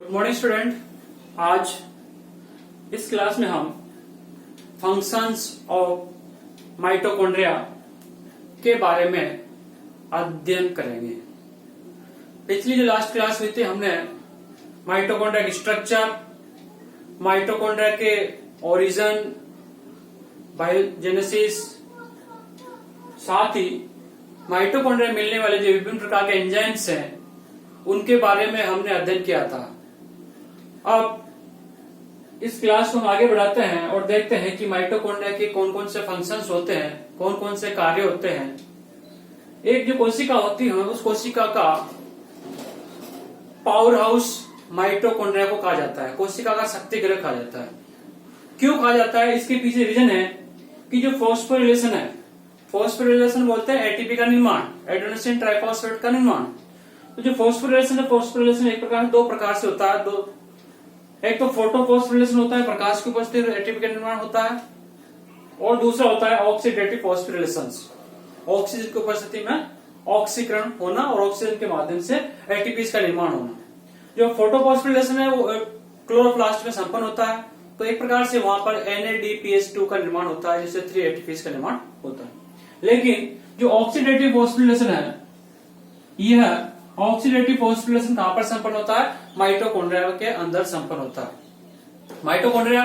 Good morning student. आज इस class में हम फंक्शंस ऑफ माइटोकॉन्ड्रिया के बारे में अध्ययन करेंगे। पिछली जो लास्ट क्लास हुई थी हमने माइटोकॉन्ड्रिया की स्ट्रक्चर, माइटोकॉन्ड्रिया के ओरिजिन, बायोजेनेसिस, साथ ही माइटोकॉन्ड्रिया मिलने वाले जो विभिन्न प्रकार के एंजाइम्स हैं उनके बारे में हमने अध्ययन किया था। अब इस क्लास को हम आगे बढ़ाते हैं और देखते हैं कि माइटोकॉन्ड्रिया के कौन कौन से फंक्शंस होते हैं, कौन कौन से कार्य होते हैं। एक जो कोशिका होती है उस कोशिका का पावर हाउस माइटोकॉन्ड्रिया को कहा जाता है, कोशिका का शक्ति गृह कहा जाता है। क्यों कहा जाता है? इसके पीछे रीजन है कि जो फॉस्फोरिलेशन है, फॉस्फोरिलेशन बोलते हैं एटीपी का निर्माण, एडेनोसिन ट्राइफॉस्फेट का निर्माण। तो जो फॉस्फोरिलेशन है, फॉस्फोरिलेशन एक प्रकार दो प्रकार से होता है। एक तो फोटोफॉस्फोरिलेशन होता है, प्रकाश की उपस्थिति में एटीपी का निर्माण होता है, और दूसरा होता है ऑक्सीडेटिव फॉस्फोरिलेशन, ऑक्सीजन की उपस्थिति में ऑक्सीकरण होना और ऑक्सीजन के माध्यम से एटीपी का निर्माण होना। जो फोटोफॉस्फोरिलेशन है वो क्लोरोप्लास्ट में संपन्न होता है, तो एक प्रकार से वहां पर NADPH2 का निर्माण होता है, जिससे 3 ATPs का निर्माण होता है। लेकिन जो ऑक्सीडेटिव फॉस्फोरिलेशन है, यह ऑक्सीडेटिव फॉस्फोरिलेशन कहां पर संपन्न होता है? माइटोकॉन्ड्रिया के अंदर संपन्न होता है। माइटोकॉन्ड्रिया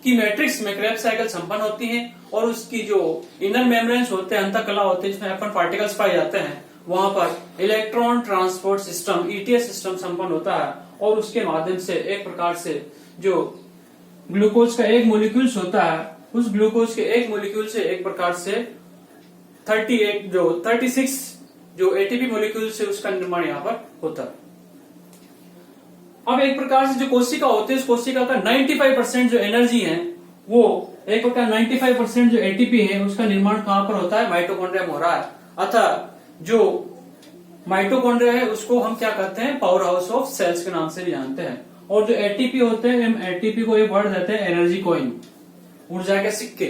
की मैट्रिक्स में क्रेब्स साइकिल संपन्न होती है और उसकी जो इनर मेम्ब्रेन्स होते हैं, अंतःकला होते हैं, जिसमें F1 पार्टिकल्स पाए जाते हैं, वहां पर electron transport system ETS system संपन्न होता है और उसके माध्यम से एक प्रकार से जो ग्लूकोज का एक मोलिक्यूल्स होता है, उस ग्लूकोज के एक मोलिक्यूल से एक प्रकार से 36 जो एटीपी मोलिक्यूल से उसका निर्माण यहाँ पर होता है। अब एक प्रकार से जो कोशिका होती है, उस कोशिका का 95% जो एनर्जी है, वो एक प्रकार 95% जो एटीपी है उसका निर्माण कहां पर होता है? माइटोकॉन्ड्रिया में हो रहा है। अतः जो माइटोकॉन्ड्रिया है उसको हम क्या कहते हैं? पावर हाउस ऑफ सेल्स के नाम से भी जानते हैं। और जो एटीपी होते हैं, हम एटीपी को एक वर्ड देते हैं एनर्जी कॉइन, ऊर्जा के सिक्के।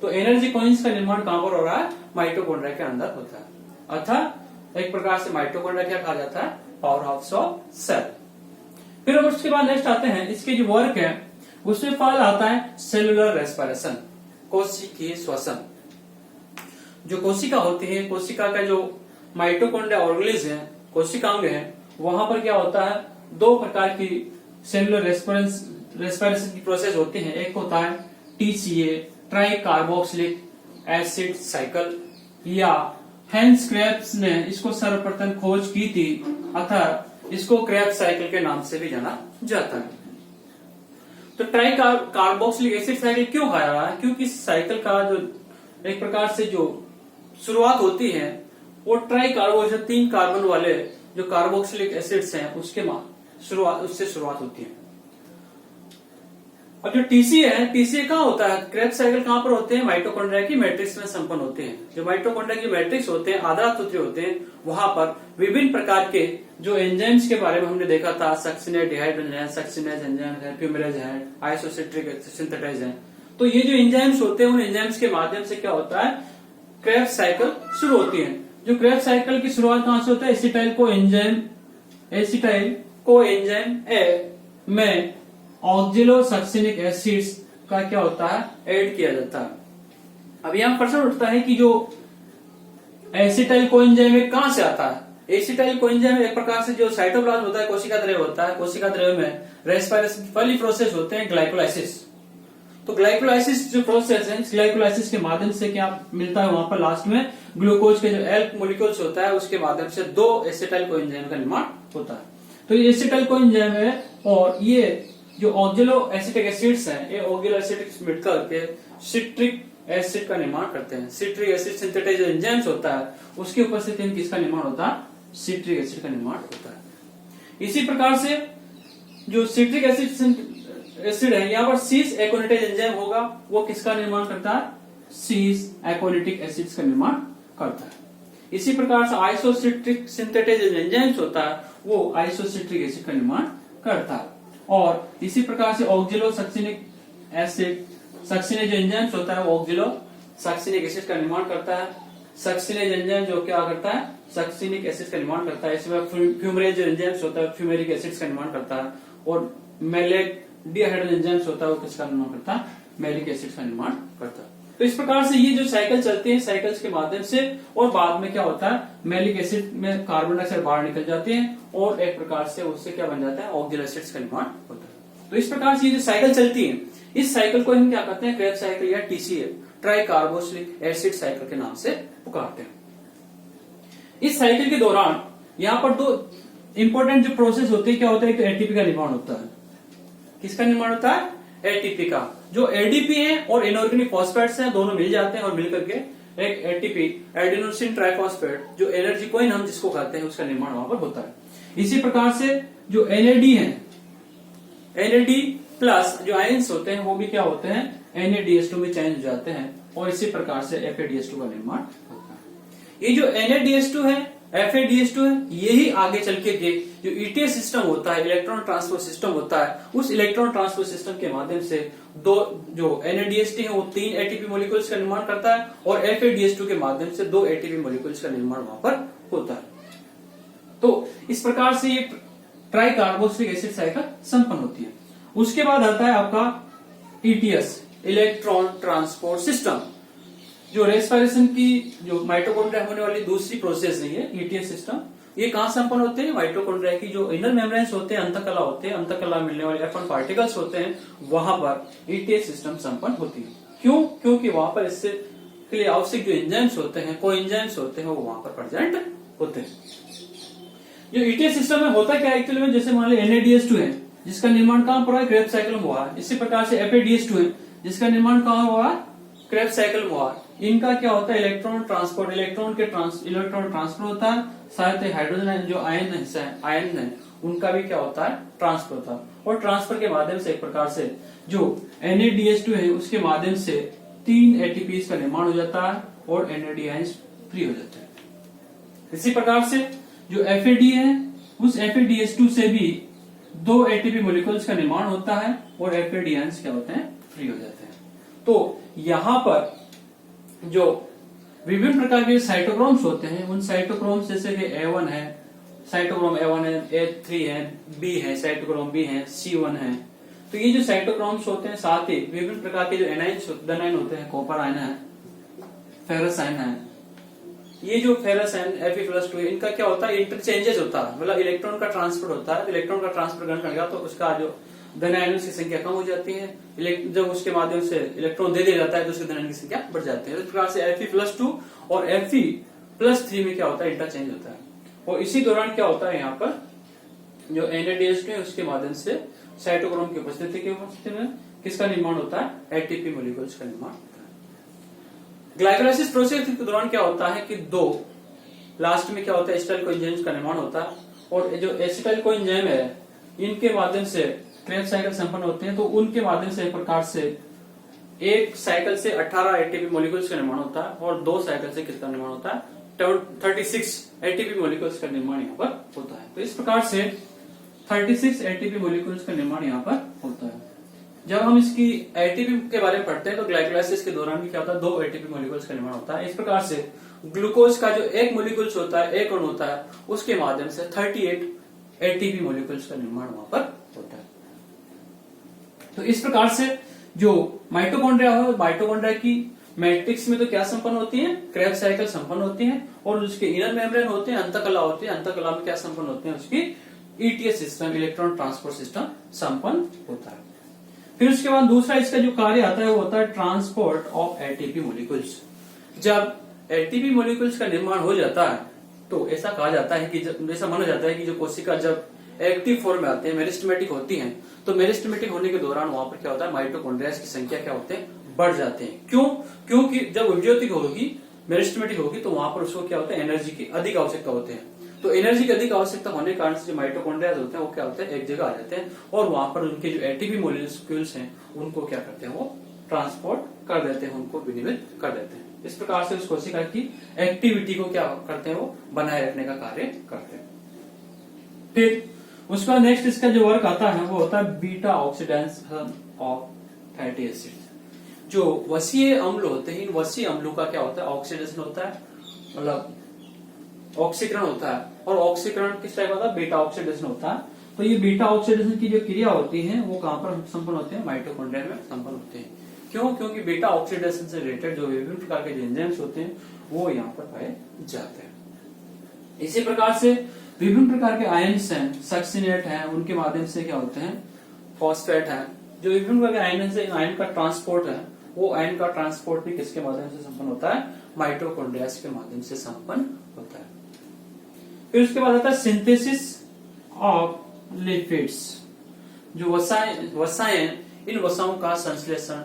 तो एनर्जी कॉइन्स का निर्माण कहां पर हो रहा है? माइटोकॉन्ड्रिया के अंदर होता है। अतः एक प्रकार से माइटोकॉन्ड्रिया क्या कहा जाता है? Power house of cell. फिर उसके बाद नेक्स्ट आते हैं, इसके जो वर्क है उसमें फल आता है सेलुलर रेस्पिरेशन, कोशिकीय श्वसन। जो कोशिका होती है, कोशिका का जो माइटोकॉन्ड्रिया ऑर्गेनेल्स है, कोशिकांग है, वहां पर क्या होता है? दो प्रकार की सेलुलर रेस्पिरेशन की प्रोसेस होती है। एक होता है TCA, try carboxylic acid cycle, या हेंस क्रेब्स ने इसको सर्वप्रथम खोज की थी, अतः इसको क्रेब्स साइकिल के नाम से भी जाना जाता है। तो ट्राई कार्बोक्सिलिक एसिड साइकिल क्यों कहा जा रहा है? क्योंकि इस साइकिल का जो एक प्रकार से जो शुरुआत होती है वो ट्राई कार्बोक्सिल 3 कार्बन वाले जो कार्बोक्सिलिक एसिड्स हैं उससे शुरुआत होती है। अब जो TCA है, TCA कहाँ होता है? क्रेब्स साइकिल कहां पर होते हैं? माइटोकॉन्ड्रिया की मैट्रिक्स में संपन्न होते हैं। जो माइटोकॉन्ड्रिया की मैट्रिक्स होते हैं, आधारसूत्री होते हैं, वहां पर विभिन्न प्रकार के जो एंजाइम्स के बारे में हमने देखा था, सक्सिनेज डिहाइड्रोजन, सक्सिनेज एंजाइम है, फ्यूमेरेज है, आइसोसिट्रिक सिंथेटाइज है। तो ये जो एंजाइम्स होते हैं, उन एंजाइम्स के माध्यम से क्या होता है? क्रेब्स साइकिल शुरू होती है। जो क्रेब्स साइकिल की शुरुआत कहां से होता है? एसिटाइल को एंजाइम ए में ऑक्जिलोसक्सिनिक एसिड्स का क्या होता है? ऐड किया जाता है। अब यहां प्रश्न उठता है कि जो एसिटाइल कोएंजाइम कहां से आता है? एसिटाइल कोएंजाइम एक प्रकार से जो साइटोप्लाज्म होता है, कोशिका द्रव्य होता है, कोशिका द्रव्य में रेस्पिरेशन की पहली प्रोसेस होते हैं ग्लाइकोलाइसिस। तो ग्लाइकोलाइसिस जो प्रोसेस है, इस ग्लाइकोलाइसिस के माध्यम से क्या मिलता है? वहां पर लास्ट में ग्लूकोज के जो एल्क मोलिक्यूल्स होता है उसके माध्यम से 2 एसिटाइल कोएंजाइम का निर्माण होता है। तो ये एसिटाइल कोएंजाइम है और ये जो ऑक्जिलो एसिटिक एसिड्स हैं, ये ऑक्जिलो एसिड मिलकर के सिट्रिक एसिड का निर्माण करते हैं। सिट्रिक एसिड सिंथेटाइज एंजाइम्स होता है, उसकी उपस्थिति में किसका निर्माण होता है? सिट्रिक एसिड का निर्माण होता है। इसी प्रकार से जो सिट्रिक एसिड है, यहाँ पर सीस एकोनिटेज एंजाइम होगा, वो किसका निर्माण करता है? सीस एकोनिटिक एसिड्स का निर्माण करता है। इसी प्रकार से आइसोसिट्रिक सिंथेटाइज एंजाइम्स होता है, वो आइसोसिट्रिक एसिड का निर्माण करता है। और इसी प्रकार से ऑक्जिलो सक्सिनिक एसिड, सक्सिनेज एंजाइम्स होता है, वो ऑक्जिलो सक्सिनिक एसिड का निर्माण करता है। सक्सिनेज एंजाइम जो क्या करता है? सक्सिनिक एसिड का निर्माण करता है। इसमें फ्यूमरेज एंजाइम्स होता है, फ्यूमेरिक एसिड्स का निर्माण करता है। और मैलेक डिहाइड्रोजन एंजाइम्स होता है वो किसका निर्माण करता है, मैलिक एसिड का निर्माण करता है। तो इस प्रकार से ये जो साइकिल चलते हैं साइकिल्स के माध्यम से, और बाद में क्या होता है मैलिक एसिड में कार्बन डाइऑक्साइड बाहर निकल जाते हैं और एक प्रकार से उससे क्या बन जाता है ऑक्सिल एसिड्स का निर्माण होता है। तो इस प्रकार से ये जो साइकिल चलती है इस साइकिल को हम क्या कहते हैं क्रेब्स साइकिल या TCA try carboxylic acid cycle के नाम से पुकारते हैं। इस साइकिल के दौरान यहाँ पर दो इंपॉर्टेंट जो प्रोसेस होते हैं क्या होता है, तो एटीपी का निर्माण होता है। किसका निर्माण होता है, एटीपी का। जो एडीपी है और इनऑर्गेनिक फॉस्फेट्स हैं दोनों मिल जाते हैं और मिलकर के एक एटीपी एडेनोसिन ट्राइफॉस्फेट जो एनर्जी कोइन हम जिसको कहते हैं उसका निर्माण वहां पर होता है। इसी प्रकार से जो एनएडी है, एनएडी प्लस जो आयंस होते हैं वो भी क्या होते हैं NaDH2 में चेंज हो जाते हैं और इसी प्रकार से FADH2 का निर्माण होता है। ये जो NaDH2 है FADH2 है यही आगे चल के जो ETS सिस्टम होता है इलेक्ट्रॉन ट्रांसफर सिस्टम होता है, उस इलेक्ट्रॉन ट्रांसफर सिस्टम के माध्यम से दो जो NaDH2 है वो 3 एटीपी मॉलिक्यूल्स का निर्माण करता है और FADH2 के माध्यम से 2 एटीपी मॉलिक्यूल्स का निर्माण वहां पर होता है। तो इस प्रकार से ये ट्राई कार्बोक्सिलिक एसिड साइकिल संपन्न होती है। उसके बाद आता है आपका ETS इलेक्ट्रॉन ट्रांसपोर्ट सिस्टम, जो रेस्पिरेशन की जो माइटोकॉन्ड्रिया होने वाली दूसरी प्रोसेस नहीं है ETS सिस्टम। ये कहां संपन्न होते हैं, माइटोकॉन्ड्रिया की जो इनर मेम्ब्रेन्स होते हैं अंतकला होते हैं, अंतकला मिलने वाले F1 पार्टिकल्स होते हैं वहां पर ETS सिस्टम संपन्न होती है। क्यों, क्योंकि वहां पर इससे के लिए आवश्यक जो एंजाइम्स होते हैं को एंजाइम्स होते हैं वो वहां पर प्रेजेंट होते हैं। जो ETS सिस्टम में होता क्या एक्चुअली में, जैसे मान लो NaDH2 है जिसका निर्माण कहां पर है, क्रेब्स साइकिल में हुआ है। इसी प्रकार से FADH2 है जिसका निर्माण कहां हुआ, क्रेब्स साइकिल में हुआ। इनका क्या होता है इलेक्ट्रॉन ट्रांसपोर्ट, इलेक्ट्रॉन ट्रांसफर होता है, साथ ही हाइड्रोजन जो आयन है उनका भी क्या होता है ट्रांसफर होता है। और ट्रांसफर के माध्यम से एक प्रकार से जो NaDH2 है उसके माध्यम से 3 एटीपीज का निर्माण हो जाता है और NAD आयंस फ्री हो जाते हैं। इसी प्रकार से जो FAD है उस FADH2 से भी 2 एटीपी मॉलिक्यूल्स का निर्माण होता है और FAD आयंस क्या होते हैं फ्री हो जाते हैं। तो यहां पर जो विभिन्न प्रकार के साइटोक्रोम्स होते हैं उन साइटोक्रोम्स जैसे कि A1 है, साइटोक्रोम A1 है, A3 है, B है, साइटोक्रोम B है, C1 है। तो ये जो साइटोक्रोम्स होते हैं साथ ही विभिन्न प्रकार के जो एनाइन होते हैं, कॉपर आयन है, फेरस आयन है। ये जो फेरस आयन Fe+2 इनका क्या होता है इंटरचेंजेस होता है, मतलब इलेक्ट्रॉन का ट्रांसफर होता है। इलेक्ट्रॉन का ट्रांसफर ग्रहण करेगा तो उसका जो धन आयनों की संख्या कम हो जाती है, जब उसके माध्यम से इलेक्ट्रॉन दे दिया जाता है तो उसके धन आयन की संख्या बढ़ जाती है। इस प्रकार से Fe+2 और Fe+3 में क्या होता है इंटरचेंज होता है। और इसी दौरान क्या होता है यहाँ पर जो NaDH2 है उसके माध्यम से साइटोक्रोम की उपस्थिति में किसका निर्माण होता है एटीपी मॉलिक्यूल्स का निर्माण होता है। ग्लाइकोलाइसिस प्रोसेस के दौरान क्या होता है कि लास्ट में क्या होता है एसिटाइल कोएंजाइम्स का निर्माण होता है और जो एसिटाइल कोएंजाइम है इनके माध्यम से क्रेब्स साइकिल संपन्न होते हैं। तो उनके माध्यम से एक प्रकार से एक साइकिल से 18 एटीपी मॉलिक्यूल्स का निर्माण होता है और 2 साइकिल से किसका निर्माण होता है 36 एटीपी मॉलिक्यूल्स का निर्माण यहाँ पर होता है। तो इस प्रकार से 36 एटीपी मॉलिक्यूल्स का निर्माण यहाँ पर होता है। जब हम इसकी एटीपी के बारे में पढ़ते हैं तो ग्लाइकोलाइसिस के दौरान भी क्या होता है 2 एटीपी मॉलिक्यूल्स का निर्माण होता है। इस प्रकार से ग्लूकोज का जो एक मॉलिक्यूल्स होता है, एक अणु होता है, उसके माध्यम से 38 एटीपी मॉलिक्यूल्स का निर्माण वहां पर होता है। तो इस प्रकार से जो माइटोकॉन्ड्रिया हो, माइटोकॉन्ड्रिया की मैट्रिक्स में तो क्या संपन्न होती है क्रेब्स साइकिल संपन्न होती है और उसके इनर मेम्ब्रेन होते हैं, अंतकला होती है, अंतकला में क्या संपन्न होते हैं उसकी ETS system electron transport system संपन्न होता है। फिर उसके बाद दूसरा इसका जो कार्य आता है वो होता है ट्रांसपोर्ट ऑफ एटीपी मॉलिक्यूल्स। जब एटीपी मॉलिक्यूल्स का निर्माण हो जाता है तो ऐसा कहा जाता है कि ऐसा माना जाता है कि जो कोशिका जब एक्टिव फॉर्म में आते हैं, मेरिस्टेमेटिक होती हैं, तो मेरिस्टेमेटिक होने के दौरान वहां पर क्या होता है माइटोकॉन्ड्रिया की संख्या क्या होते हैं बढ़ जाते हैं। क्यों, क्योंकि जब विभज्योतिक होगी, मेरिस्टेमेटिक होगी तो वहां पर उसको क्या होता है एनर्जी की अधिक आवश्यकता होते हैं। तो एनर्जी की अधिक आवश्यकता होने के कारण से जो माइटोकॉन्ड्रिया होते हैं वो क्या होते हैं एक जगह आ जाते हैं और वहां पर उनके जो एटीपी मॉलिक्यूल्स हैं उनको क्या करते हैं वो ट्रांसपोर्ट कर देते हैं, उनको विनिमित कर देते हैं। इस प्रकार से उस कोशिका की एक्टिविटी को क्या करते हैं वो बनाए रखने का कार्य करते हैं। फिर उसका नेक्स्ट इसका जो वर्क आता है वो होता है beta oxidation of fatty acid. जो वसीय अम्ल होते हैं इन वसीय अम्लों का क्या होता है ऑक्सीडेशन होता है, मतलब ऑक्सीकरण होता है। और ऑक्सीकरण किस टाइप का होता है बीटा ऑक्सीडेशन होता है। तो ये बीटा ऑक्सीडेशन की जो क्रिया होती है वो कहां पर संपन्न होते हैं? माइटोकॉन्ड्रिया में संपन्न होते हैं। क्यों? क्योंकि बीटा ऑक्सीडेशन से रिलेटेड जो विभिन्न प्रकार के एंजाइम्स होते हैं वो यहाँ पर पाए जाते हैं। इसी प्रकार से विभिन्न प्रकार के आयन्स हैं, सक्सिनेट है, उनके माध्यम से क्या होते हैं? फॉस्फेट है। जो विभिन्न प्रकार के आयन है, आयन का ट्रांसपोर्ट है, वो आयन का ट्रांसपोर्ट भी किसके माध्यम से संपन्न होता है? माइटोकॉन्ड्रिया के माध्यम से संपन्न होता है। फिर उसके बाद आता है सिंथेसिस ऑफ लिपिड्स। जो वसाएं, इन वसाओं का संश्लेषण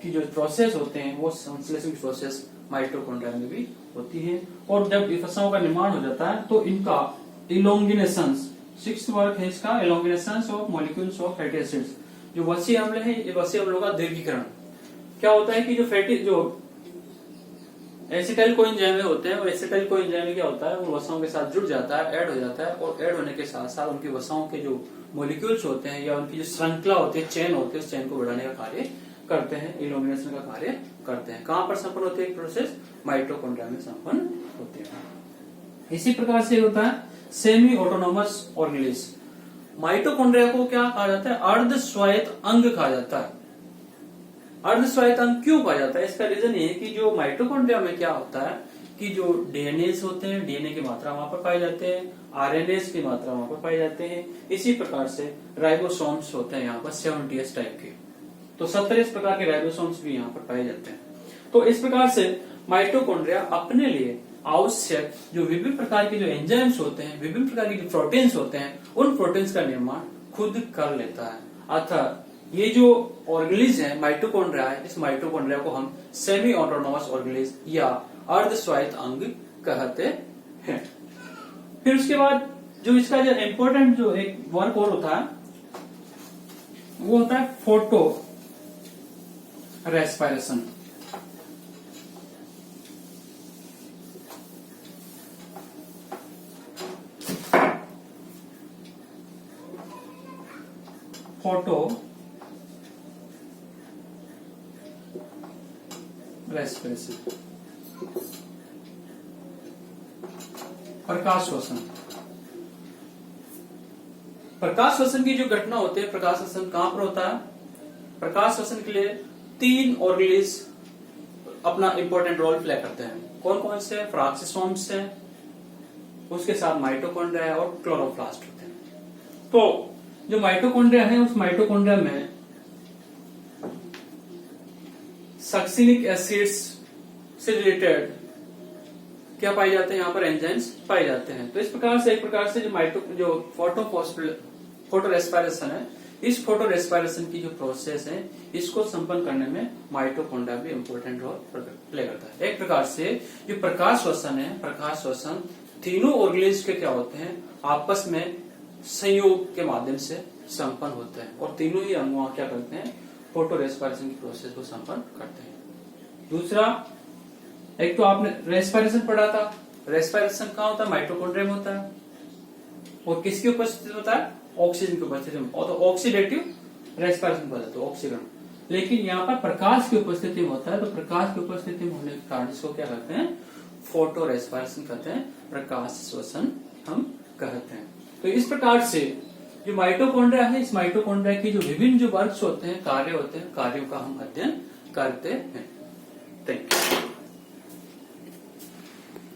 की जो प्रोसेस होते हैं वो संश्लेषण की प्रोसेस माइटोकॉन्ड्रिया में भी होती है। और जब वसाओं का निर्माण हो जाता है तो इनका इलोंगिनेशन, 6th वर्क है इसका, elongation of molecules of fatty acids. जो वसीय अम्ल है, ये वसीय अम्लों का दीर्घीकरण। क्या होता है कि जो एसिटाइल कोएंजाइम होते हैं, और एसिटाइल कोएंजाइम क्या होता है? वो वसाओं के साथ जुड़ जाता है, ऐड हो जाता है, और ऐड होने के साथ साथ उनकी वसाओं के जो मॉलिक्यूल्स होते हैं या उनकी जो श्रृंखला होती है, चेन होती है, उस चेन को बढ़ाने का कार्य करते हैं, इलोमिनेशन का कार्य करते हैं। कहां पर संपन्न होती है प्रोसेस? माइटोकॉन्ड्रिया में संपन्न होती है। इसी प्रकार से होता है सेमी ऑटोनोमस ऑर्गेनिज्म। माइटोकॉन्ड्रिया को क्या कहा जाता है? अर्ध स्वायत्त अंग कहा जाता है। अर्ध स्वायत्त अंग क्यों कहा जाता है? इसका रीजन ये है कि जो माइटोकॉन्ड्रिया में क्या होता है कि जो डीएनए होते हैं, डीएनए की मात्रा वहां पर पाए जाते हैं, आरएनएस की मात्रा वहां पर पाए जाते हैं। इसी प्रकार से राइबोसोम्स होते हैं यहाँ पर 70s टाइप के, तो 70 प्रकार के राइबोसोम्स भी यहाँ पर पाए जाते हैं। तो इस प्रकार से माइटोकॉन्ड्रिया अपने लिए आवश्यक जो विभिन्न प्रकार के जो एंजाइम्स होते हैं, विभिन्न प्रकार के जो प्रोटीन्स होते हैं, उन प्रोटीन्स का निर्माण खुद कर लेता है। अतः ये जो ऑर्गेनिज्म है माइटोकॉन्ड्रिया है, इस माइटोकॉन्ड्रिया को हम सेमी ऑटोनोमस ऑर्गेनिज्म या अर्ध स्वायत्त अंग कहते हैं। फिर उसके बाद जो इसका जो इम्पोर्टेंट जो एक वर्क और होता है वो होता है फोटो रेस्पिरेशन। फोटो रेस्पिरेशन, प्रकाश श्वसन। प्रकाश श्वसन की जो घटना होती है, प्रकाश श्वसन कहां पर होता है? प्रकाश श्वसन के लिए 3 ऑर्गेनिज्म अपना इंपॉर्टेंट रोल प्ले करते हैं। कौन कौन से? फ्राक्सिसोम्स है, उसके साथ माइटोकॉन्ड्रिया है और क्लोरोप्लास्ट होते हैं। तो जो माइटोकॉन्ड्रिया है, उस माइटोकॉन्ड्रिया में सक्सिनिक एसिड्स से रिलेटेड क्या पाए जाते हैं? यहाँ पर एंजाइम्स पाए जाते हैं। तो इस प्रकार से एक प्रकार से जो फोटो रेस्पिरेशन है, इस फोटो रेस्पिरेशन की जो प्रोसेस है, इसको संपन्न करने में माइटोकॉन्ड्रिया भी इंपॉर्टेंट रोल प्ले करता है। एक प्रकार से जो प्रकाश श्वसन है, प्रकाश श्वसन तीनों ऑर्गेनिज्म के क्या होते हैं? आपस में संयोग के माध्यम से संपन्न होते हैं, और तीनों ही अंगों क्या करते हैं? फोटो रेस्पिरेशन की प्रोसेस को संपन्न करते हैं। दूसरा, एक तो आपने रेस्पिरेशन पढ़ा था, रेस्पिरेशन कहाँ होता है? माइटोकॉन्ड्रिया में होता है, और किसकी उपस्थिति होता है? ऑक्सीजन की उपस्थिति में, और तो ऑक्सीडेटिव रेस्पिरेशन पढ़ा तो ऑक्सीजन। लेकिन यहाँ पर प्रकाश की उपस्थिति में होता है, तो प्रकाश की उपस्थिति में होने के कारण इसको क्या कहते हैं? फोटो रेस्पिरेशन कहते हैं, प्रकाश श्वसन हम कहते हैं। तो इस प्रकार से जो माइटोकॉन्ड्रिया है, इस माइटोकॉन्ड्रिया की जो विभिन्न जो वर्क्स होते हैं, कार्य होते हैं, कार्यों का हम अध्ययन करते हैं। Thank you.